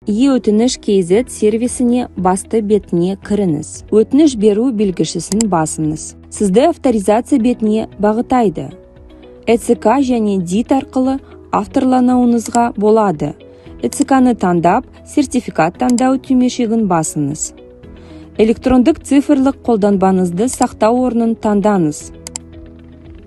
E-өтініш KZ сервисіне басты бетіне кіріңіз. Өтініш беру белгішісін басыңыз. Сізді авторизация бетіне бағытайды. ЭЦК және DIT арқылы авторлануыңызға болады. ЭЦК-ны таңдап, сертификат таңдау түймешігін басыңыз. Электрондық цифрлық қолданбаңызды сақтау орнын таңдаңыз.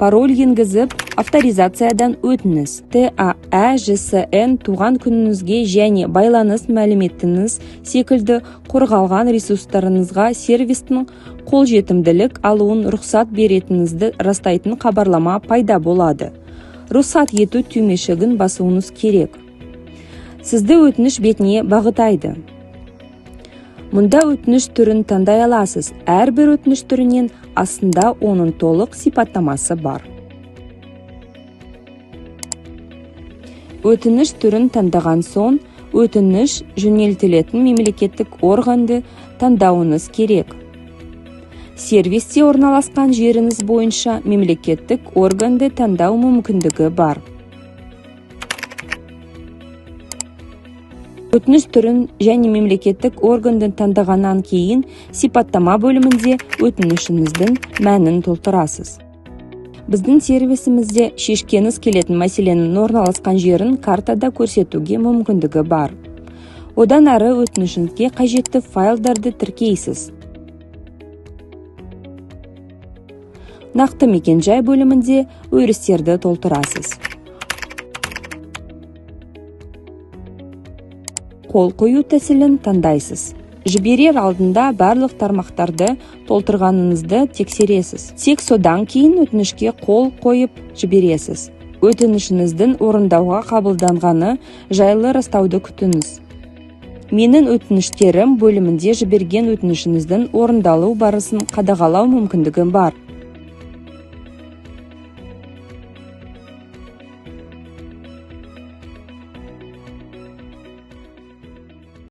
Пароль енгізіп, авторизациядан өтіңіз. ТАА-ЖСН туған күніңізге және байланыс мәліметіңіз секілді қорғалған ресурстарыңызға сервистің қолжетімділік алуын рұқсат беретінізді растайтын хабарлама пайда болады. Рұқсат ету түймешігін басуыңыз керек. Сізді өтініш бетіне бағытайды. Мұнда өтініш түрін таңдай аласыз. Әрбір өтініш түрінен астында оның толық сипаттамасы бар. Өтініш түрін таңдаған соң, өтініш жөнелтілетін мемлекеттік органды таңдауыңыз керек. Сервисте орналасқан жеріңіз бойынша мемлекеттік органды таңдау мүмкіндігі бар. Өтініш түрін және мемлекеттік органды таңдағаннан кейін сипаттама бөлімінде өтінішіңіздің мәнін толтырасыз. Біздің сервисімізде шешкеңіз келетін мәселенің орналасқан жерін картада көрсетуге мүмкіндігі бар. Одан ары өтінішіңізге қажетті файлдарды тіркейсіз. Нақты мекен-жай бөлімінде өрістерді толтырасыз. Қол қою тәсілін таңдайсыз. Жіберер алдында барлық тармақтарды толтырғаныңызды тексересіз. Тек содан кейін өтінішке қол қойып жібересіз. Өтінішіңіздің орындауға қабылданғаны жайлы растауды күтіңіз. Менің өтініштерім бөлімінде жіберген өтінішіңіздің орындалу барысын қадағалау мүмкіндігім бар.